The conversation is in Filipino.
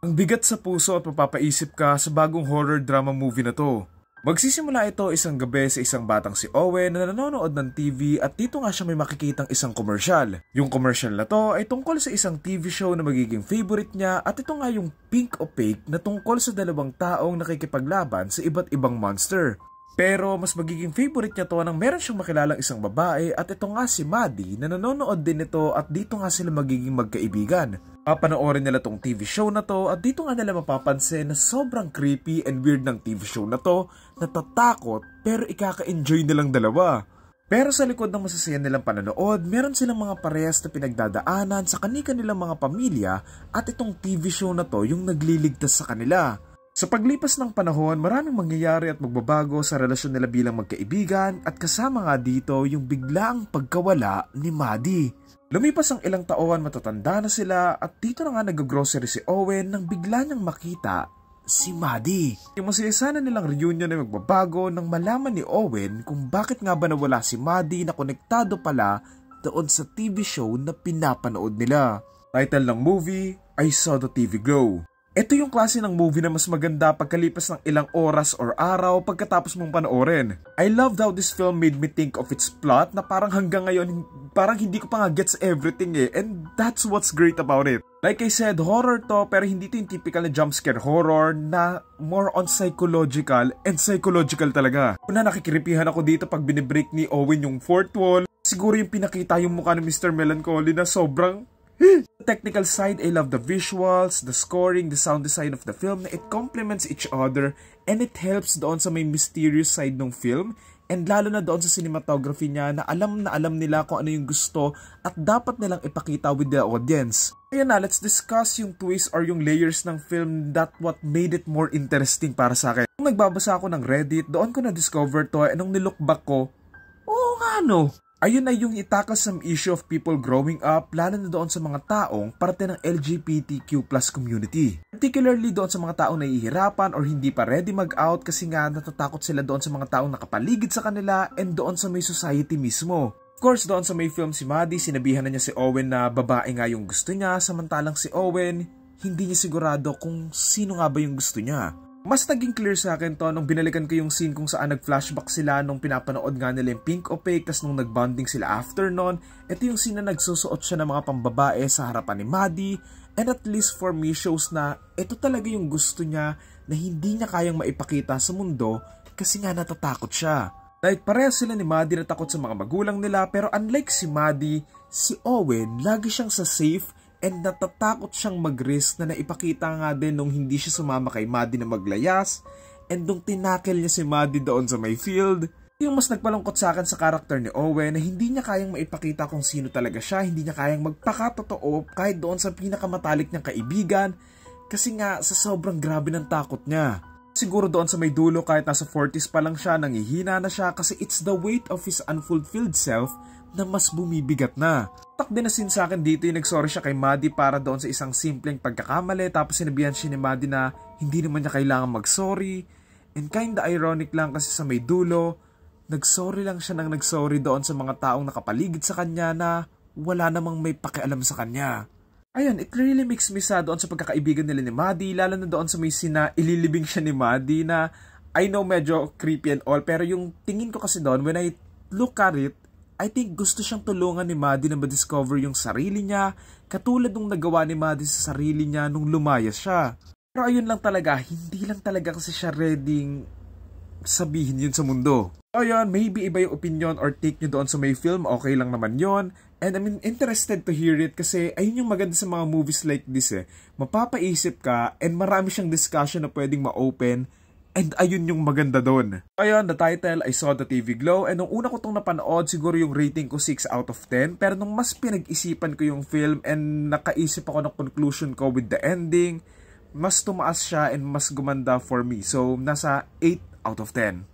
Ang bigat sa puso at mapapaisip ka sa bagong horror drama movie na to. Magsisimula ito isang gabi sa isang batang si Owen na nanonood ng TV at dito nga siya may makikitang isang komersyal. Yung komersyal na to ay tungkol sa isang TV show na magiging favorite niya at ito nga yung Pink Opaque na tungkol sa dalawang taong nakikipaglaban sa iba't ibang monster. Pero mas magiging favorite niya to nang meron siyang makilalang isang babae at ito nga si Maddie na nanonood din ito at dito nga sila magiging magkaibigan. Papanoorin nila tong TV show na to at dito nga nila mapapansin na sobrang creepy and weird ng TV show na to, natatakot pero ikaka-enjoy nilang dalawa. Pero sa likod ng masasaya nilang pananood, meron silang mga parehas na pinagdadaanan sa kani-kanilang mga pamilya at itong TV show na to yung nagliligtas sa kanila. Sa paglipas ng panahon, maraming mangyayari at magbabago sa relasyon nila bilang magkaibigan at kasama nga dito yung biglaang pagkawala ni Maddie. Lumipas ang ilang taon, matatanda na sila at dito na nga nag-grocery si Owen nang bigla niyang makita si Maddie. Yung masayasana nilang reunion ay magbabago nang malaman ni Owen kung bakit nga ba nawala si Maddie na konektado pala doon sa TV show na pinapanood nila. Title ng movie, I Saw the TV Glow. Ito yung klase ng movie na mas maganda pagkalipas ng ilang oras or araw pagkatapos mong panoorin. I loved how this film made me think of its plot na parang hanggang ngayon parang hindi ko pa nga gets everything and that's what's great about it. Like I said, horror to pero hindi to yung typical na jumpscare horror na more on psychological and psychological talaga. Una nakikiripihan ako dito pag binibreak ni Owen yung fourth wall. Siguro yung pinakita yung mukha ni Mr. Melancholy na sobrang the technical side, I love the visuals, the scoring, the sound design of the film na it complements each other and it helps doon sa may mysterious side ng film and lalo na doon sa cinematography niya na alam nila kung ano yung gusto at dapat nilang ipakita with the audience. Kaya na, let's discuss yung twist or yung layers ng film that what made it more interesting para sa akin. Nung nagbabasa ako ng Reddit, doon ko na-discover to and nung nilook back ko, oo nga no. Ayun na yung itakal sa issue of people growing up, lalo na doon sa mga taong parte ng LGBTQ+ community. Particularly doon sa mga taong nahihirapan or hindi pa ready mag-out kasi nga natatakot sila doon sa mga taong nakapaligid sa kanila and doon sa may society mismo. Of course, doon sa may film si Maddie, sinabihan na niya si Owen na babae nga yung gusto niya, samantalang si Owen, hindi niya sigurado kung sino nga ba yung gusto niya. Mas naging clear sa akin to nung binalikan ko yung scene kung saan nag-flashback sila nung pinapanood nga nila yung Pink Opaque tas nung nag-bonding sila after nun. Ito yung scene na nagsusuot siya ng mga pambabae sa harapan ni Maddie and at least for me shows na ito talaga yung gusto niya na hindi niya kayang maipakita sa mundo kasi nga natatakot siya. Like parehas sila ni Maddie na takot sa mga magulang nila pero unlike si Maddie, si Owen lagi siyang sa safe and natatakot siyang mag-risk na naipakita nga din nung hindi siya sumama kay Maddie na maglayas and nung tinakil niya si Maddie doon sa may field. Yung mas nagpalungkot sa akin sa karakter ni Owen na hindi niya kayang maipakita kung sino talaga siya, hindi niya kayang magpakatotoo kahit doon sa pinakamatalik niyang kaibigan kasi nga sa sobrang grabe ng takot niya. Siguro doon sa may dulo kahit nasa 40s pa lang siya, nangihina na siya kasi it's the weight of his unfulfilled self na mas bumibigat na. Tak din na sin sa akin dito yung nagsorry siya kay Maddie para doon sa isang simpleng pagkakamali tapos sinabihan siya ni Maddie na hindi naman niya kailangan mag-sorry and kinda ironic lang kasi sa may dulo, nagsorry lang siya nang nagsorry doon sa mga taong nakapaligid sa kanya na wala namang may pakialam sa kanya. Ayun, it really makes me sad doon sa pagkakaibigan nila ni Maddie lalo na doon sa may sina ililibing siya ni Maddie na I know medyo creepy and all pero yung tingin ko kasi doon when I look at it, I think gusto siyang tulungan ni Maddie na ma-discover yung sarili niya, katulad nung nagawa ni Maddie sa sarili niya nung lumayas siya. Pero ayun lang talaga, hindi lang talaga kasi siya ready sabihin yun sa mundo. So yun, maybe iba yung opinion or take nyo doon sa may film, okay lang naman yon. And I'm interested to hear it kasi ayun yung maganda sa mga movies like this Mapapaisip ka and marami siyang discussion na pwedeng ma-open. And ayun yung maganda doon. Ayun, the title, I Saw the TV Glow. And nung una ko itong napanood, siguro yung rating ko 6 out of 10. Pero nung mas pinag-isipan ko yung film and nakaisip ako ng conclusion ko with the ending, mas tumaas siya and mas gumanda for me. So, nasa 8 out of 10.